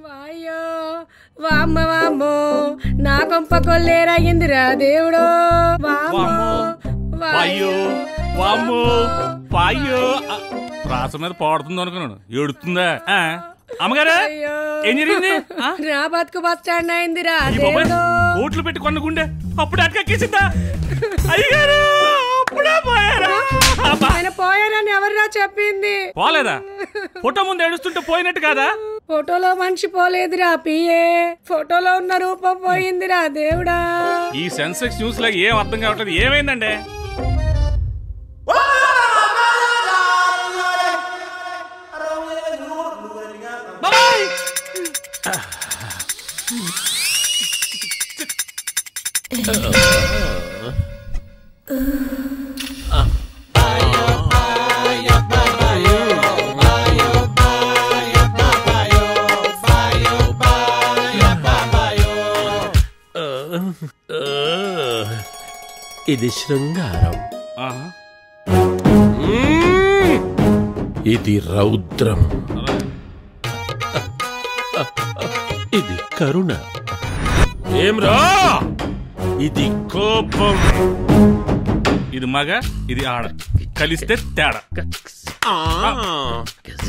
వాయ్యో వామ్మ వామ్మో నా కొంప కొల్లేరయ్యిందిరా దేవుడో వాయ్యో వామ్మో వాయ్యో రాస మీద పాడుతుంది అనుకున్నాను ఏడుతుందా అమ్మగారు ఏం జరిగింది నా బతుకు బస్ స్టాండ్ అయిందిరా కోట్లు పెట్టి కొనుక్కుండే అప్పుడు అటకెక్కేసిందా అయ్యారు అప్పుడే పోయారా ఆయన పోయారని ఎవరురా చెప్పింది పోలేదా ఫోటో ముందు ఏడుస్తుంటే పోయినట్టు కాదా ఫోటోలో మనిషి పోలేదురా పిఏ ఫోటోలో ఉన్న రూపం పోయిందిరా దేవుడా ఈ సెన్సెక్స్ న్యూస్ లో ఏం అర్థం కావట్లేదు ఏమైందండి ఇది శృంగారం, ఇది రౌద్రం, ఇది కరుణ, ఏమ్రా ఇది కోపం, ఇది మగ ఇది ఆడ కలిస్తే తేడా.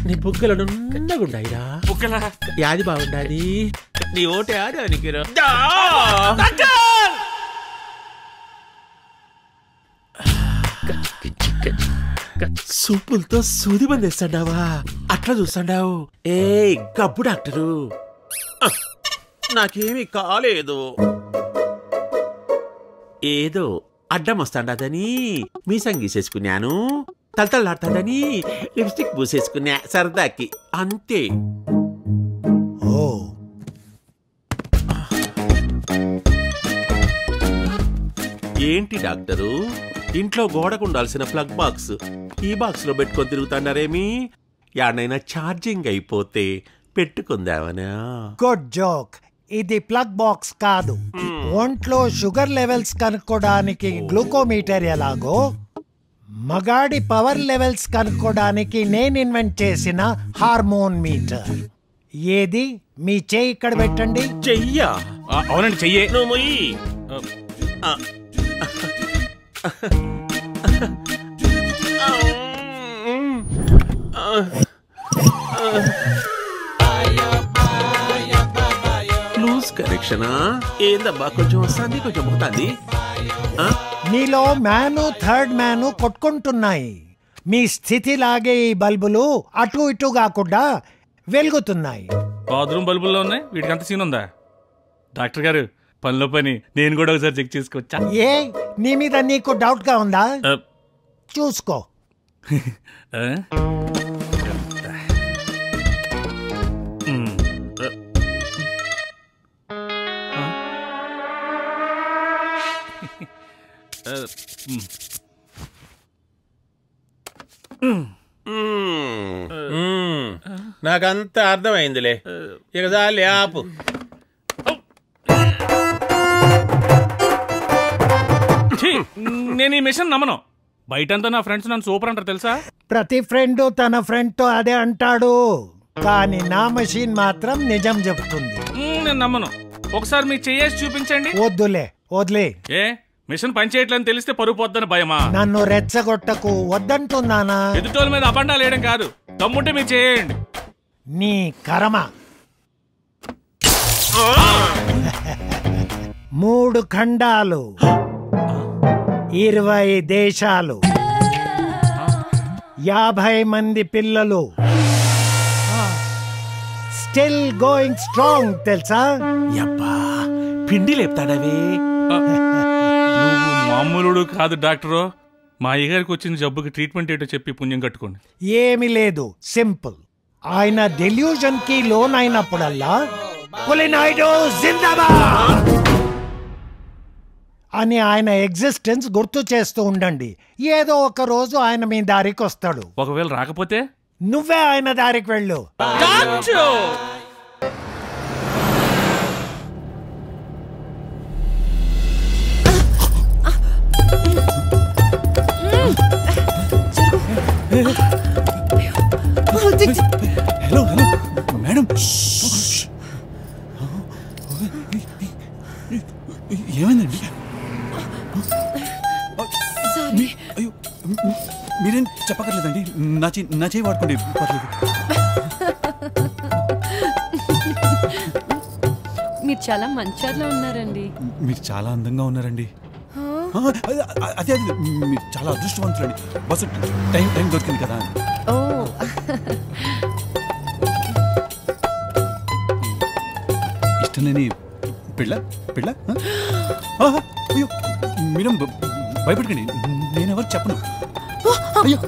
నీ బుగ్గలను నన్నగుండాయిరా బుగ్గలా యాది బాగుండాది నీ ఓటే ఆదానికి సూపులతో సూది బందేస్తాడావా అట్లా చూస్తాడావు. ఏ గబ్బు డాక్టరు నాకేమీ కాలేదు, ఏదో అడ్డం వస్తాడదని మీసం గీసేసుకున్నాను, తలతలాడుతాడని లిప్స్టిక్ పూసేసుకున్నా సరదాకి అంతే. ఓ ఏంటి డాక్టరు ఇంట్లో గోడకు ఉండాల్సిన ప్లగ్ బాక్స్ ఈ బాక్స్ లో పెట్టుకొని తిరుగుతాడారేమి? యాడనైనా ఛార్జింగ్ అయిపోతే పెట్టుకుందామనా? Good joke. ఇది ప్లగ్ బాక్స్ కాదు. ఒంట్లో షుగర్ లెవెల్స్ కనుక్కోడానికి గ్లూకోమీటర్ ఎలాగో మగాడి పవర్ లెవెల్స్ కనుక్కోడానికి నేను ఇన్వెంట్ చేసిన హార్మోన్ మీటర్. ఏది మీ చెయ్యి ఇక్కడ పెట్టండి. చెయ్యా? అవునండి చెయ్యే. లూజ్ కరెక్షనా? ఏందబ్బా కొంచెం వస్తుంది కొంచెం పోతుంది. మీలో మ్యాను థర్డ్ మ్యాను కొట్టుకుంటున్నాయి. మీ స్థితి లాగే ఈ బల్బులు అటు ఇటు కాకుండా వెలుగుతున్నాయి. బాత్రూమ్ బల్బుల్లో ఉన్నాయి, వీటికి అంత సీన్ ఉందా? డాక్టర్ గారు పనిలో పని నేను కూడా ఒకసారి చెక్ చేసుకోవచ్చా? ఏ నీ మీద నీకు డౌట్ గా ఉందా? చూసుకో. నాకంతా అర్థమైందిలే, ఇక చాలే ఆపు. నేను ఈ మిషన్ నమ్మను. బయటంతా నా ఫ్రెండ్స్ నన్ను సూపర్ అంటారు తెలుసా? ప్రతి ఫ్రెండ్ తన ఫ్రెండ్ తో అదే అంటాడు, కానీ నా మెషిన్ మాత్రం నిజం చెప్తుంది. నేను నమ్మను. ఒకసారి మీ చేసి చూపించండి. వద్దులే వదిలే. ఏ మిషన్ పనిచేయట్లని తెలిస్తే పరుగు పోద్దని భయమా? నన్ను రెచ్చగొట్టకు, వద్దంటున్నానా? ఎదుటోళ్ళ మీద అబండాలు వేయడం కాదు, దమ్ముంటే మీరు చేయండి. నీ కర్మ. 3 ఖండాలు, 20 దేశాలు, 50 మంది పిల్లలు, స్టిల్ గోయింగ్ స్ట్రాంగ్. తెలుసా? యబ్బా పిండి లేపుతాడవి. నువ్వు మామూలుడు కాదు డాక్టరు. మా అయ్యగారికి వచ్చిన జబ్బుకి ట్రీట్మెంట్ ఏంటో చెప్పి పుణ్యం కట్టుకోండి. ఏమి లేదు, సింపుల్. ఆయన డెల్యూజన్ కి లోన్ అయినప్పుడల్లా పులినాయుడు జిందాబాద్ అని ఆయన ఎగ్జిస్టెన్స్ గుర్తు చేస్తూ ఉండండి. ఏదో ఒక రోజు ఆయన మీ దారికి వస్తాడు. ఒకవేళ రాకపోతే నువ్వే ఆయన దారికి వెళ్ళు. హలో హలో మేడం, ఏమైందండి? అయ్యో, మీరేం చెప్పక్కర్లేదండి. నా చేయి వాడుకోండి, పర్లేదు. మీరు చాలా మంచార్లో ఉన్నారండి. మీరు చాలా అందంగా ఉన్నారండి. అదే మీరు చాలా అదృష్టవంతులండి. బస్సు టైం దొరికింది కదా. ఓ ఇష్టం లేని పిల్ల పిల్ల అయ్యో మీరేం భయపడకండి, నేనెవరు చెప్పను. అయ్యో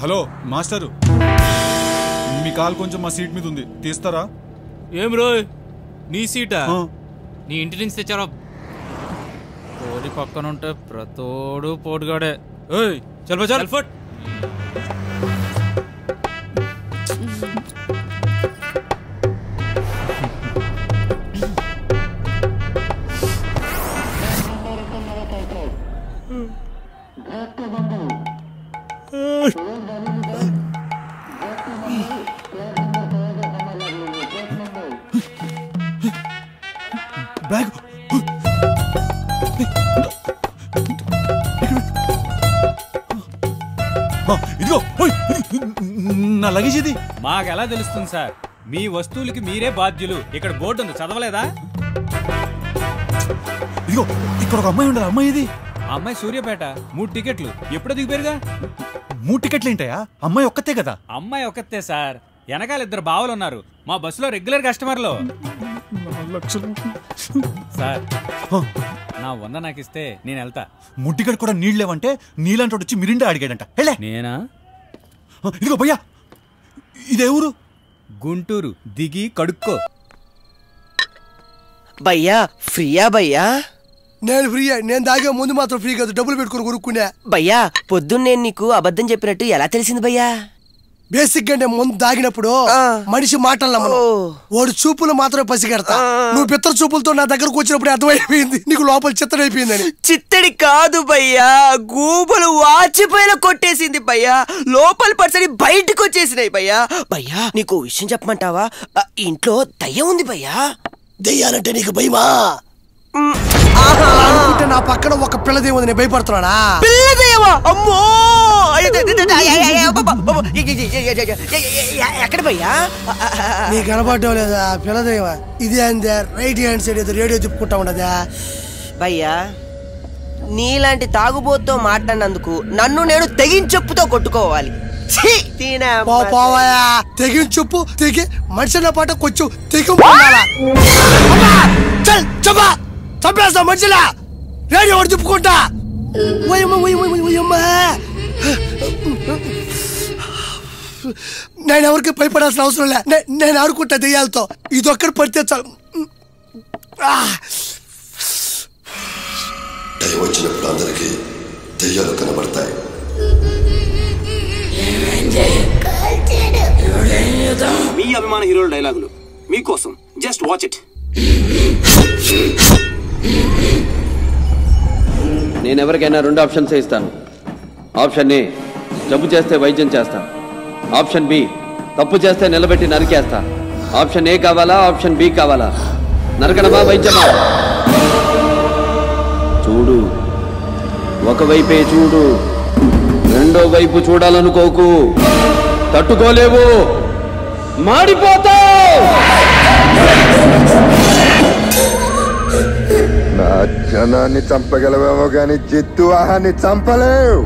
హలో మాస్టరు, మీ కాల్ కొంచెం మా సీట్ మీద ఉంది, తీస్తారా? ఏం రోయ్, నీ సీటా? నీ ఇంటి నుంచి తెచ్చారా? పోటీ పక్కన ఉంటే ప్రతోడు పోటుగాడే. ఏయ్ చల్ బా చల్ ఫట్. బ్యాగ్ ఇదిగో, నా లగేజ్ ఇది. మాకెలా తెలుస్తుంది సార్? మీ వస్తువులకి మీరే బాధ్యులు. ఇక్కడ బోర్డు ఉంది, చదవలేదా? ఇదిగో, ఇక్కడ ఒక అమ్మాయి ఉండాలి. అమ్మాయి ఇది. ఆ అమ్మాయి సూర్యాపేట. 3 టికెట్లు. ఎప్పుడో దిగిపోయారుగా. 3 టికెట్లు ఏంటయా? అమ్మాయి ఒక్కతే కదా? అమ్మాయి ఒక్కతే సార్. వెనకాల 2 బావలు ఉన్నారు. మా బస్సులో రెగ్యులర్ కస్టమర్లు. సార్ నా 100 నాకు ఇస్తే నేను వెళ్తా. ముట్టిగడ కూడా నీళ్ళు లేవంటే నీళ్ళంటే వచ్చి మిరిండా అడిగాడంట. నేనా? ఇదిగో భయ్యా, ఇదే ఊరు? గుంటూరు. దిగి కడుక్కో. భయ్యా ఫ్రీయా? భయ్యా నేను ఫ్రీ. నేను దాగే ముందు మాత్రం ఫ్రీ కాదు, డబ్బులు పెట్టుకుని కొనుక్కునే. భయ్యా పొద్దున్న నేను నీకు అబద్ధం చెప్పినట్టు ఎలా తెలిసింది భయ్యా? బేసిక్ గా నేను ముందు దాగినప్పుడు మనిషి మాటలు వాడు చూపులు మాత్రమే పసిగడతా. నువ్వు పిత్తర చూపులతో నా దగ్గరకు వచ్చినప్పుడు అర్థమైపోయింది నీకు లోపల చిత్తడైపోయిందని. చిత్తడి కాదు భయ్యా, గూబలు వాచిపోయిన కొట్టేసింది భయ్యా. లోపల పర్సని బయటకు వచ్చేసినాయి భయ్యా. భయ్యా నీకు విషయం చెప్పమంటావా? ఇంట్లో దయ్యం ఉంది భయ్యా. దెయ్యాలంటే నీకు భయమా? అనుకుంటే నా పక్కన ఒక పిల్లదేమో నేను భయపడుతున్నానా? పిల్లదేవా? అమ్మో, ఎక్కడ భయ్యా? నీకు కనపడటం లేదా పిల్లదేవా? ఇదే అందే రైట్ హ్యాండ్ సైడ్ ఏదో రేడియో తిప్పుకుంటా ఉండదా భయ్యా? నీలాంటి తాగుబోతో మాట్లాడినందుకు నన్ను నేను తెగించెప్పుతో కొట్టుకోవాలి. పోవాయా, తెగించెప్పు తెగి మనిషిన పాట కొంచెం తెగి చంపేస్తా మనిషిలా. రేడియో ఒకటి తిప్పుకుంటా. నేను ఎవరికి భయపడాల్సిన అవసరం లే. నేను ఆడుకుంటా దెయ్యాలతో. ఇదొక్కటి పడితే చాలు. టైం వచ్చినప్పుడు అందరికి దెయ్యాలు కనబడతాయి. మీ అభిమాన హీరోల డైలాగులు మీకోసం. Just watch it. నేను ఎవరికైనా 2 ఆప్షన్స్ ఇస్తాను. ఆప్షన్ ఏ, జబ్బు చేస్తే వైద్యం చేస్తా. ఆప్షన్ బి, తప్పు చేస్తే నిలబెట్టి నరికేస్తా. ఆప్షన్ ఏ కావాలా, ఆప్షన్ బి కావాలా? నరకడమా, వైద్యమా? చూడు, ఒకవైపే చూడు, రెండో వైపు చూడాలనుకోకు, తట్టుకోలేవు, మాడిపోతావు. నా జనాన్ని చంపగలవేమో గాని జిత్తు ఆహాన్ని చంపలేవు.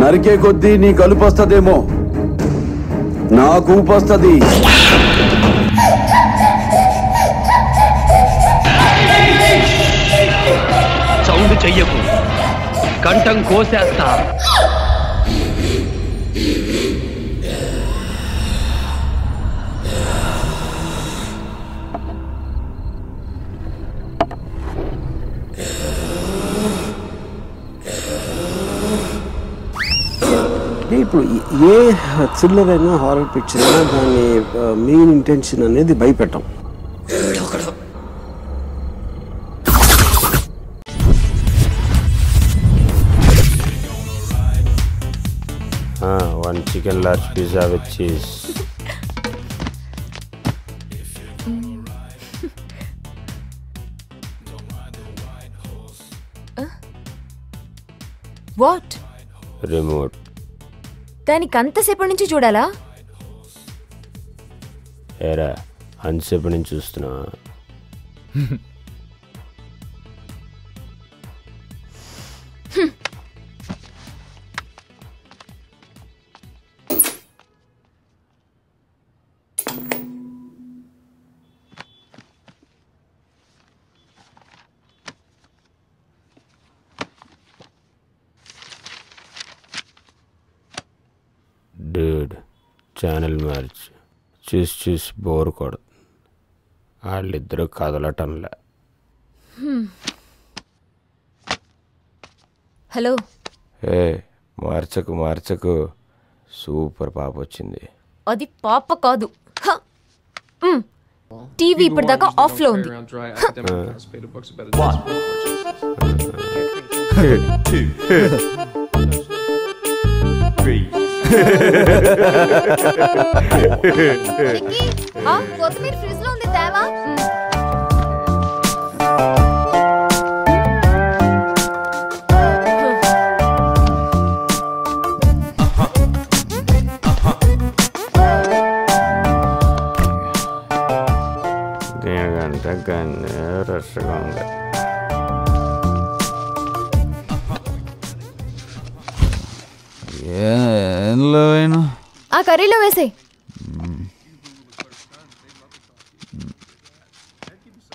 నరికే కొద్దీ నీ కలుపు వస్తుందేమో, నాకు ఊపు వస్తుంది. సౌండ్ చెయ్యకు, కంఠం కోసేస్తా. ఇప్పుడు ఏ థ్రిల్లర్ అయినా హారర్ పిక్చర్ అయినా దాని మెయిన్ ఇంటెన్షన్ అనేది భయపెట్టం. One chicken large pizza with cheese. What? Remote. దానికి అంతసేపటి నుంచి చూడాలా? ఏరా అంతసేపటి నుంచి చూస్తున్నా. డూడ్ ఛానల్ మార్చ్, చూసి బోర్ కొడుతుంది. వాళ్ళిద్దరూ కదలటంలే. హలో. మార్చకు సూపర్ పాప వచ్చింది. అది పాప కాదు, టీవీ ఇప్పటిదాకా ఆఫ్ లో ఉంది. కొత్తిమీర ఫ్రిడ్జ్ లో ఉంది, తేవా. దీనికంటే రష్గా ఉంది. ఆ కర్రీలో వేసే.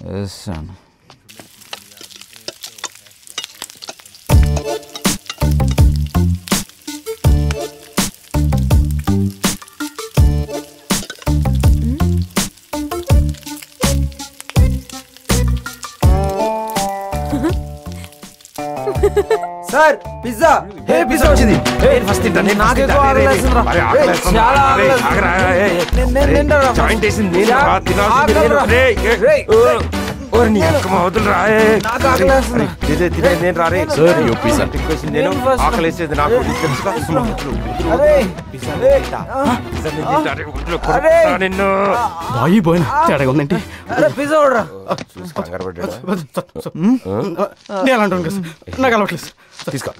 వేసాను. Sir pizza. పిజ్జా వచ్చింది. ఫస్ట్ తింటా. బాయి పోయినా తేడా ఉందండి. పిజ్జా నేను అంటాను కదా, నాకు అలవట్లేదు. తీసుకో.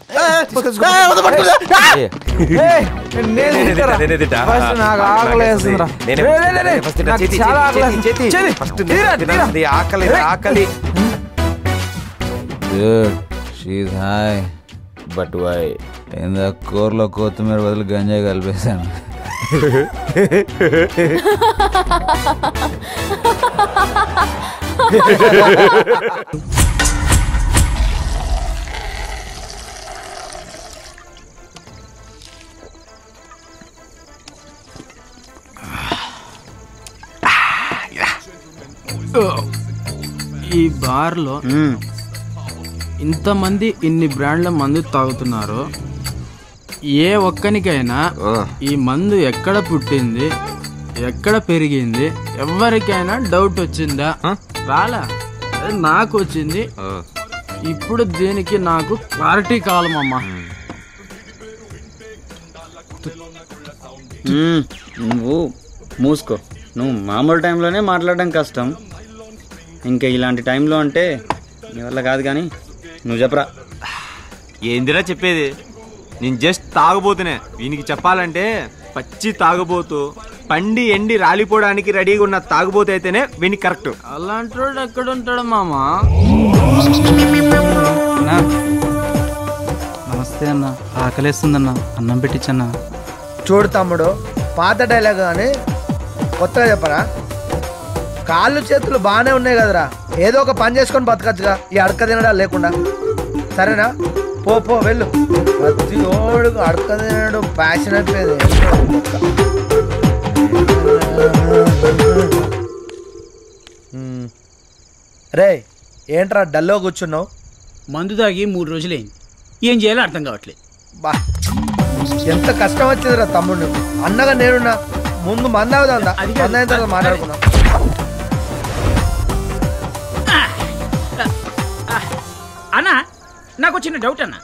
ఆకలి. But why? కూరలో కొత్తిమీర బదులు గంజాయి కలిపేశాను. ఈ బార్లో ఇంతమంది ఇన్ని బ్రాండ్ల మందు తాగుతున్నారు. ఏ ఒక్కనికైనా ఈ మందు ఎక్కడ పుట్టింది, ఎక్కడ పెరిగింది, ఎవరికైనా డౌట్ వచ్చిందా? రాలా? నాకు వచ్చింది. ఇప్పుడు దీనికి నాకు క్లారిటీ కావాలమ్మా. నువ్వు మూసుకో. నువ్వు మామూలు టైంలోనే మాట్లాడడం కష్టం, ఇంకా ఇలాంటి టైంలో అంటే నీ వల్ల కాదు. కానీ నువ్వు చెప్పరా. ఏందిరా చెప్పేది? నేను జస్ట్ తాగబోతున్నా. వీనికి చెప్పాలంటే పచ్చి తాగబోతు, పండి ఎండి రాలిపోవడానికి రెడీగా ఉన్న తాగబోతు అయితేనే వీనికి కరెక్ట్. అలాంటి వాడు ఎక్కడ ఉంటాడు మామా? నమస్తే అన్న, ఆకలేస్తుందన్న, అన్నం పెట్టించన్నా. చూడు తమ్ముడు, పాత డైలాగ్ అని కొత్తగా చెప్పరా? కాళ్ళు చేతులు బాగానే ఉన్నాయి కదరా, ఏదో ఒక పని చేసుకొని బతకచ్చుగా ఈ అడక తినడా లేకుండా. సరేనా? పో పో వెళ్ళు. ప్రతి ఓడుకు అడక తినడం ప్యాషన్ అయిపోయేది. రే ఏంట్రా డల్లో కూర్చున్నావు? మందు తాగి 3 రోజులైంది, ఏం చేయాలో అర్థం కావట్లేదు. బా ఎంత కష్టం వచ్చిందిరా తమ్ముడు. అన్నగా నేనున్నా, ముందు మందావుదా అయిన తర్వాత మాట్లాడుకున్నాం. అన్నా నాకు చిన్న డౌట్ అన్న,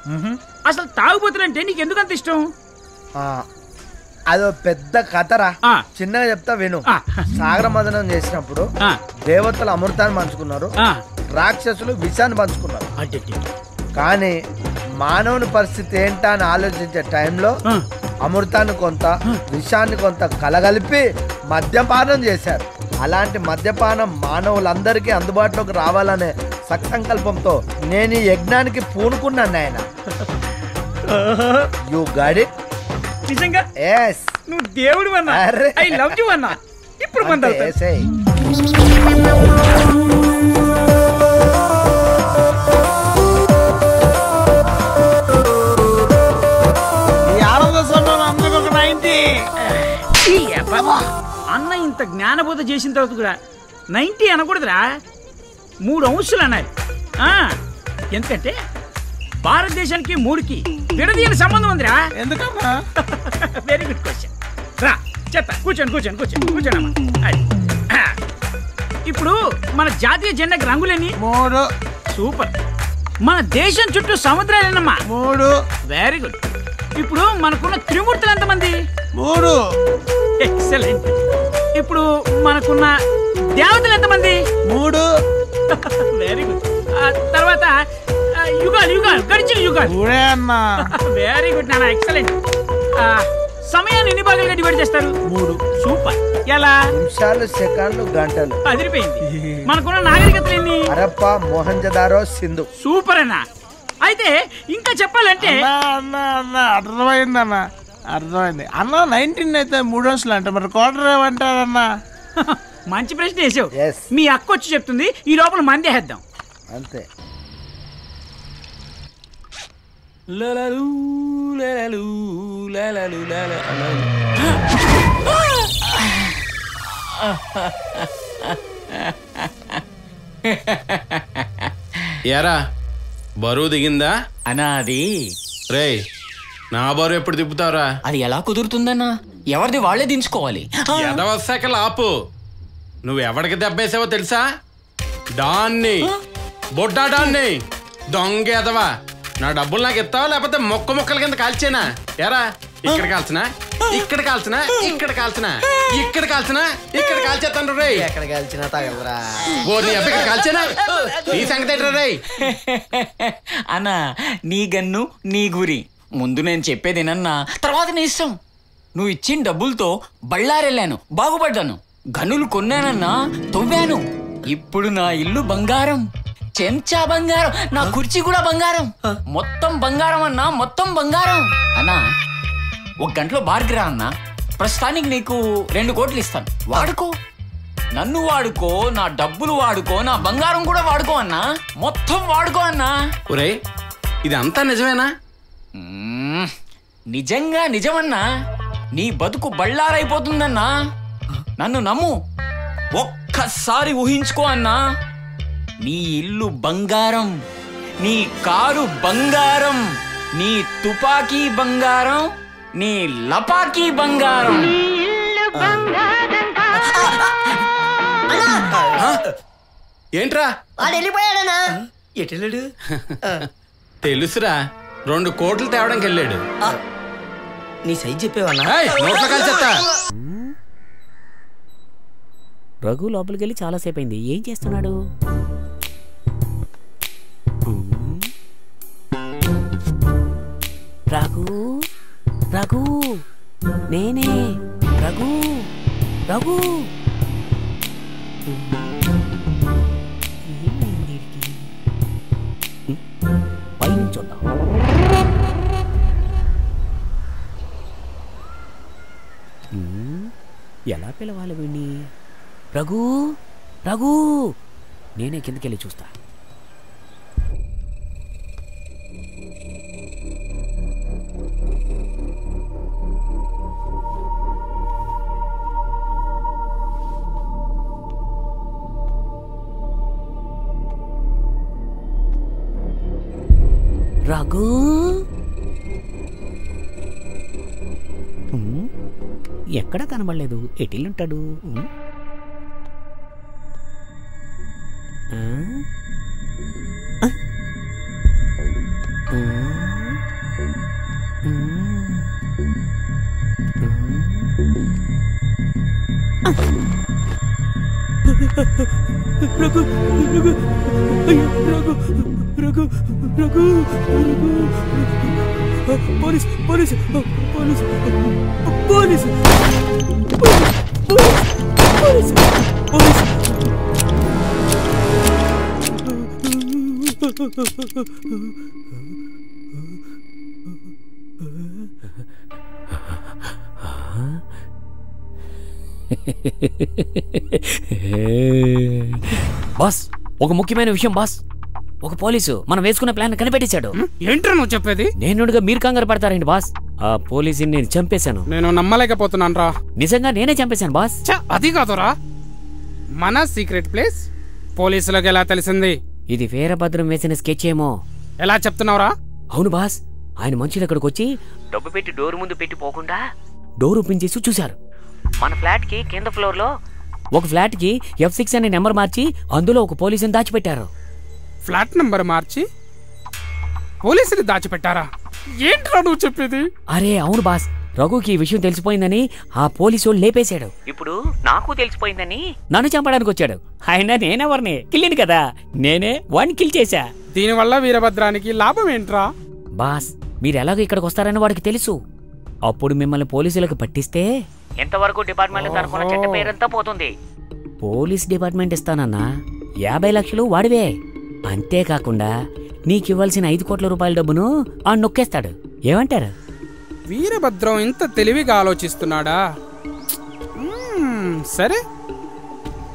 అసలు తాగుబోతులంటే నీకు ఎందుకు అంత ఇష్టం? అదో పెద్ద కథరా, చిన్నగా చెప్తా విను. సాగర మదనం చేసినప్పుడు దేవతలు అమృతాన్ని పంచుకున్నారు, రాక్షసులు విషాన్ని పంచుకున్నారు. కానీ మానవుని పరిస్థితి ఏంటా అని ఆలోచించే టైంలో అమృతాన్ని కొంత విషాన్ని కొంత కలగలిపి మద్యపానం చేశారు. అలాంటి మద్యపానం మానవులందరికీ అందుబాటులోకి రావాలనే సత్సంకల్పంతో నేను ఈ యజ్ఞానికి పూనుకున్నాను ఆయన. You got it? నిజంగా? yes. నువ్వు దేవుడు అన్నా. ఐ లవ్ యు అన్నా. ఇప్పుడు అన్న ఇంత జ్ఞానబోధ చేసిన తర్వాత కూడా 90 అనకూడదురా, 3 అంశాలు అన్నారు. ఎందుకంటే భారతదేశానికి 3కి విడదీయని సంబంధం ఉందిరా. ఎందుకమ్మా? Very good question. రా చెప్తా, కూర్చోండి. ఇప్పుడు మన జాతీయ జెండాకి రంగులేని 3. సూపర్. మన దేశం చుట్టూ సముద్రాలేనమ్మా 3. Very good. ఇప్పుడు మనకున్న త్రిమూర్తులు ఎంతమంది? 3. ఎక్సలెంట్. ఇప్పుడు మనకున్న దేవతలు ఎంతమంది? 3. Very good. తర్వాత యుగాలు గడిచిన యుగాలు. వెరీ గుడ్ నాన్న, ఎక్సలెంట్. సమయాన్ని ఎన్ని భాగాలుగా డివైడ్ చేస్తారు? 3. సూపర్. ఎలా? నిమిషాలు, సెకండ్లు, గంటలు. అదిరిపోయింది. మనకున్న నాగరికతలు ఎన్ని? హరప్ప, మొహంజదారో, సింధు. సూపర్ అన్న. అయితే ఇంకా చెప్పాలంటే అర్థమైందన్న, అర్థమైంది అన్న. 19 అయితే 3 అంశాలు అంటే మరి క్వార్టర్ ఏమంటారన్నా? మంచి ప్రశ్న వేసావు. మీ అక్క వచ్చి చెప్తుంది, ఈ లోపల మంది వేద్దాం. అంతే. యారా బరువు దిగిందా అన్నా? అది రే, నా బరువు ఎప్పుడు తిప్పుతావురా? అది ఎలా కుదురుతుందన్నా? ఎవరిది వాళ్ళే దించుకోవాలి. ఎదవశాఖలు ఆపు. నువ్వు ఎవరికి దెబ్బేసావో తెలుసా? డాన్ని, బొడ్డా డాన్ని. దొంగ ఎదవా. నా డబ్బులు నాకు ఇస్తావా లేకపోతే మొక్కల కింద కాల్చేనా? ఎరా, ఇక్కడ కాల్చనా, ఇక్కడ కాల్చనా, ఇక్కడ కాల్చనా, ఇక్కడ కాల్చనా, ఇక్కడ కాల్చేస్తాను రే. ఎక్కడ కాల్చినా తగలరా. ఓ నీ అబ్బ ఇక్కడ కాల్చేనా? నీ సంగతి ఏంట్రా రే? అన్నా నీ గన్ను నీ గురి. ముందు నేను చెప్పేదేనన్నా, తర్వాత నీ ఇష్టం. నువ్వు ఇచ్చిన డబ్బులతో బళ్ళారెళ్ళాను, బాగుపడ్డాను. గనులు కొన్నానన్నా, తవ్వాను. ఇప్పుడు నా ఇల్లు బంగారం, చెంచా బంగారం, నా కుర్చీ కూడా బంగారం. మొత్తం బంగారం అన్నా, మొత్తం బంగారం. అన్నా 1 గంటలో బార్కి రా అన్నా. ప్రస్తుతానికి నీకు 2 కోట్లు ఇస్తాను, వాడుకో. నన్ను వాడుకో, నా డబ్బులు వాడుకో, నా బంగారం కూడా వాడుకో అన్నా. మొత్తం వాడుకో అన్నా. ఒరే, ఇది అంతా నిజమేనా? నిజంగా నిజమన్నా. నీ బతుకు బళ్ళారైపోతుందన్నా. నన్ను నమ్ము. ఒక్కసారి ఊహించుకో అన్నా. నీ ఇల్లు బంగారం, నీ కారు బంగారం, నీ తుపాకీ బంగారం, నీ లపాకీ బంగారం. ఏంట్రా? వాడు వెళ్ళిపోయాడనా? ఎటు వెళ్ళాడు? తెలుసురా, 2 కోట్లు తేవడానికి వెళ్ళాడు. నీ సైజ్ చెప్పేవన్నా? నోట్లో కాల్చేస్తా. రఘు లోపలికి వెళ్ళి చాలాసేపు అయింది. ఏం చేస్తున్నాడు? రఘు రఘు నేనే రఘు రఘు. పైనుంచి చూద్దాం. ఎలా పిలవాలి వీణ్ణి? రఘు రఘు నేనే కిందకెళ్ళి చూస్తా. రఘు ఎక్కడా కనబడలేదు. ఎటిల్లుంటాడు? రఘు రఘు అయ్యో Raghu Raghu Raghu police police police police police police. Boss ఒక ముఖ్యమైన విషయం బాస్. ఒక పోలీసు మనం వేసుకున్న ప్లాన్ కనిపెట్టేశాడు. ఏంట్రా నువ్వు చెప్పేది? నేనుగా మీరు కంగారు పడతారండి బాస్. ఆ పోలీసుని నేను చంపేశాను. నేను నమ్మలేకపోతున్నాను రా. నిజంగా నేనే చంపేశాను బాస్. అది కాదురా, మన సీక్రెట్ ప్లేస్ పోలీసులకు ఎలా తెలిసింది? ఇది వీరభద్రం వేసిన స్కెచ్ ఏమో. ఎలా చెప్తున్నావురా? అవును బాస్, ఆయన మనుషులు అక్కడికి వచ్చి డబ్బు పెట్టి డోర్ ముందు పెట్టి పోకుండా డోర్ ఓపెన్ చేసి చూశారు. మన ఫ్లాట్ కి కింద ఫ్లోర్ లో ఒక ఫ్లాట్ కి F6 అనే నెంబర్ మార్చి అందులో ఒక పోలీసుని దాచిపెట్టారు. ఫ్లాట్ నంబర్ మార్చి పోలీసుని దాచిపెట్టారా? ఏంట్రా నువ్వు చెప్పేది? అరే అవును బాస్, రఘుకి ఈ విషయం తెలిసిపోయిందని ఆ పోలీసు లేపేశాడు. ఇప్పుడు నాకు తెలిసిపోయిందని నన్ను చంపడానికి వచ్చాడు. ఆయన నేనెవరిని కిల్లింది కదా, నేనే వాడిని కిల్ చేశా. దీనివల్ల వీరభద్రానికి లాభం ఏంట్రా? బాస్ మీరు ఎలాగో ఇక్కడికి వస్తారని వాడికి తెలుసు. అప్పుడు మిమ్మల్ని పోలీసులకు పట్టిస్తే ఎంతవరకు డిపార్ట్మెంట్ తరఫున చెడ్డ పేరంతా పోతుంది. పోలీస్ డిపార్ట్మెంట్ ఇస్తానన్నా 50 లక్షలు వాడివే. అంతేకాకుండా నీకివ్వాల్సిన 5 కోట్ల రూపాయల డబ్బును ఆ నొక్కేస్తాడు. ఏమంటారు? వీరభద్రం ఇంత తెలివిగా ఆలోచిస్తున్నాడా? సరే,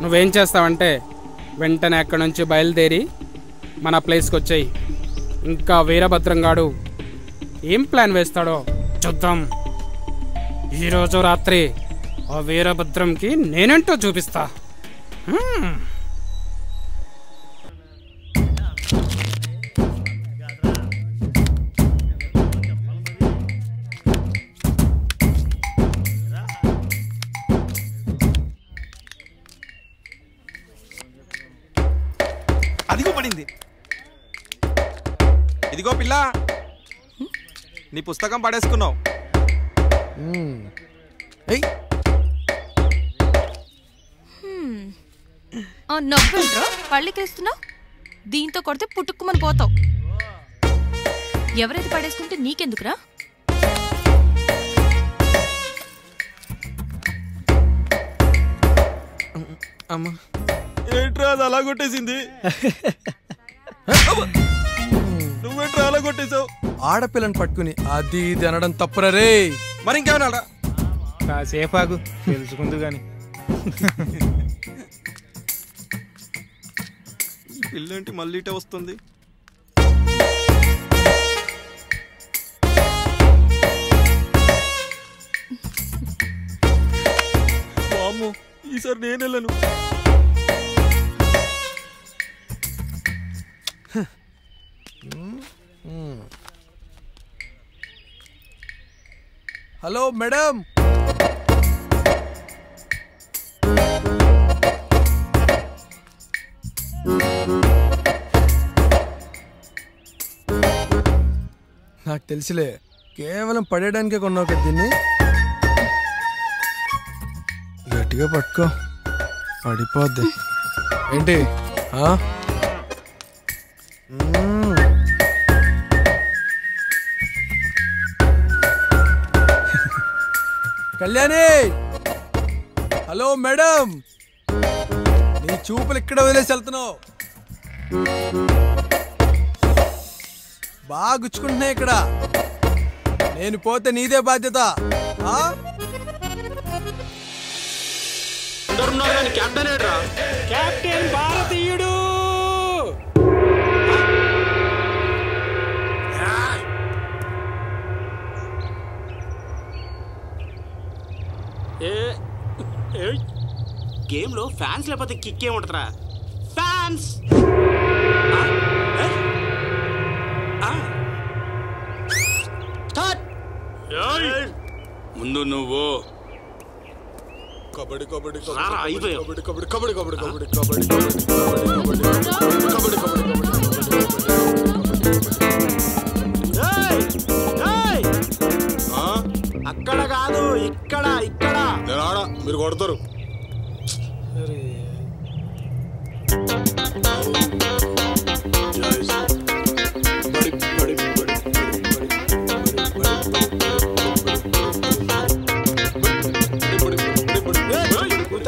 నువ్వేం చేస్తావంటే వెంటనే అక్కడి నుంచి బయలుదేరి మన ప్లేస్కి వచ్చాయి. ఇంకా వీరభద్రం గాడు ఏం ప్లాన్ వేస్తాడో చూద్దాం. ఈరోజు రాత్రి ఆ వీరభద్రంకి నేనేంటో చూపిస్తా. అదిగో పడింది. ఇదిగో పిల్ల, నీ పుస్తకం పడేసుకున్నావు. నవ్వుంట్రా పళ్ళికేస్తున్నావు. దీంతో కొడితే పుట్టుక్కుమని పోతావు. ఎవరైతే పడేసుకుంటే నీకెందుకురా? అమ్మా ఏంట్రా అది అలా కొట్టేసింది? నువ్వేంట్రా అలా కొట్టేశావు? ఆడపిల్లని పట్టుకుని అది ఇది అనడం తప్పురా రే. మరి ఇంకేమన్నా కాసేపు ఆగు, తెలుసుకుందు గాని. పిల్లేంటి మళ్ళీ ఇటే వస్తుంది? వామ్మో, ఈసారి నేను వెళ్ళను. హలో మేడం, నాకు తెలిసిలే కేవలం పడేయడానికే కొన్నావు కదా దీన్ని. గట్టిగా పట్టుకో, పడిపోద్ది. ఏంటి కళ్యాణి, హలో మేడం, నీ చూపులు ఇక్కడ వదిలేసి వెళ్తున్నావు. బాగా గుచ్చుకుంటున్నాయి ఇక్కడ. నేను పోతే నీదే బాధ్యత. కెప్టెన్ భారతీయుడు. గేమ్ లో ఫ్యాన్స్ లేకపోతే కిక్ ఏముంటరా? ఫ్యాన్స్ ముందు నువ్వు కబడ్డీ కబడ్డీ కబడ్డీ కబడ్డీ కబడ్డీ కబడ్డీ కబడ్డీ కబడ్డీ కబడ్డీ కబడ్డీ అక్కడ కాదు, ఇక్కడ ఇక్కడ మీరు కొడతారు.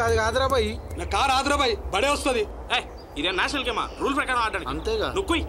అది కాదురా బాయ్, నా కార్ ఆదురా బాయ్, బడే వస్తుంది. ఇదే నేషనల్ గేమా, రూల్ ప్రకారం ఆడండి. అంతేగా నువ్వు కుయ్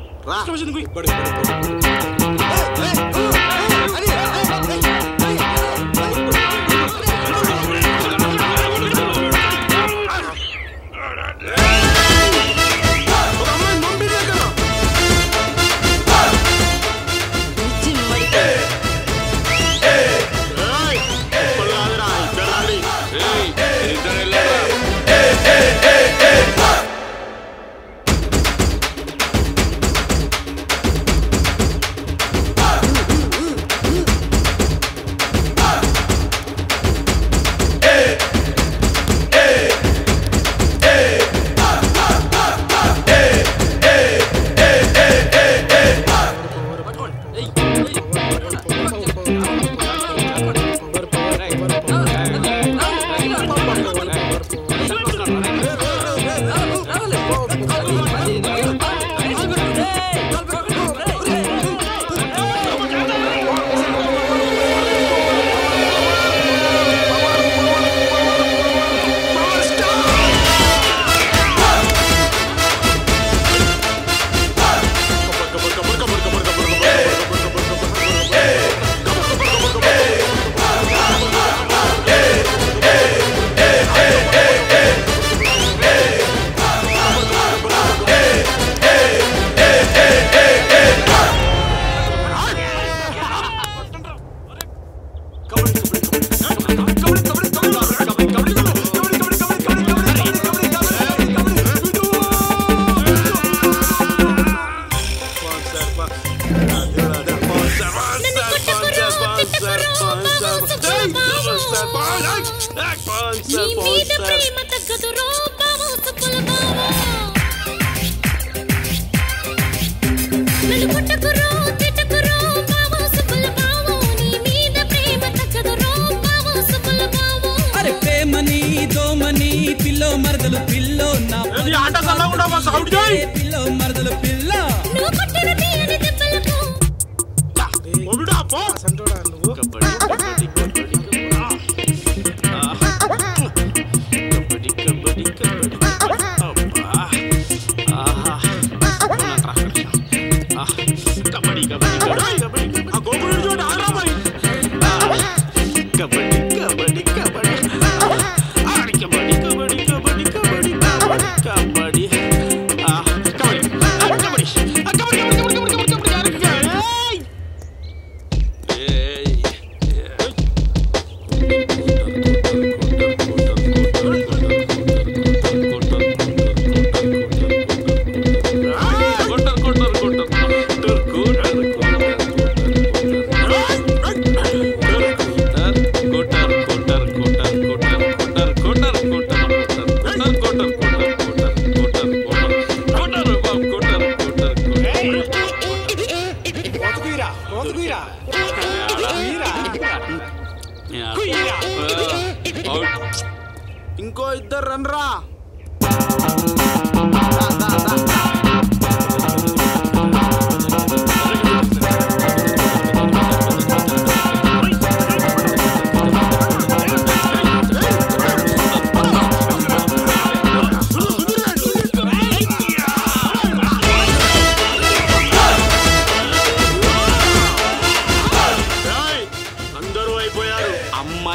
ఇంకో ఇద్దరు రన్రా.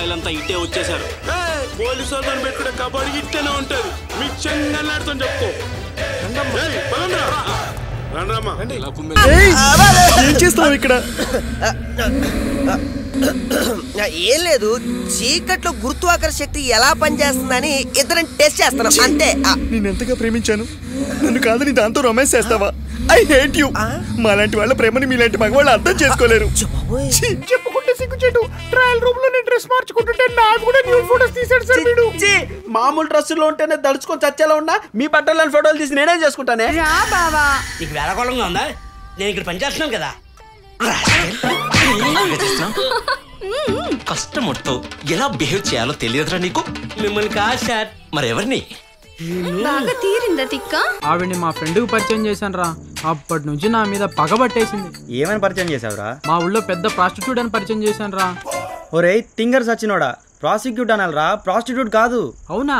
అమ్మాయిలంతా ఇట్టే వచ్చేసారు. పోలీసు వాళ్ళని పెట్టుకుంటే కబడ్డీ ఇట్టేనే ఉంటది. మీ చెంగన్నాడుతో చెప్పుకో. ఏం చేస్తావు ఇక్కడ? ఏం లేదు, చీకట్లో గురుత్వాకర్షణ శక్తి ఎలా పనిచేస్తుందని ఇద్దరం టెస్ట్ చేస్తున్నాం అంతే. నేను ఎంతగా ప్రేమించాను, నన్ను కాదని దాంతో రొమాన్స్ చేస్తావా? I hate you. మాలాంటి వాళ్ళ ప్రేమని మీలాంటి మగవాళ్ళు అర్థం చేసుకోలేరు. చెప్పుకుంటే సిగ్గుచేటు. ట్రయల్ రూమ్ లో నేను డ్రెస్ మార్చుకుంటుంటే నాకు కూడా న్యూడ్ ఫోటోస్ తీసాడు సార్ వీడు. మామూలు డ్రెస్సులో ఉంటేనే దడుచుకొని చచ్చేలా ఉన్నా మీ బట్టలని ఫోటోలు తీసి నేనేం చేసుకుంటానే? రా బావా, నీకు వేళకోళంగా ఉందా? నేను ఇక్కడ పని చేస్తున్నాను కదా. కస్టమర్తో ఎలా బిహేవ్ చేయాలో తెలియదురా నీకు? మిమ్మల్ని కాదు సార్. మరి ఎవరిని? బాగా తీరిందా తిక్క? ఆవిడ్ని మా ఫ్రెండ్కి పరిచయం చేశాను రా. అప్పటి నుంచి నా మీద పగబట్టేసింది. ఏమని పరిచయం చేసావురా? మా ఊళ్ళో పెద్ద ప్రాస్టిట్యూట్ అని పరిచయం చేశాను రా. ఒరే థింగర్ సచ్చినోడా, ప్రాసిక్యూట్ అనాలరా, ప్రాస్టిట్యూట్ కాదు. అవునా?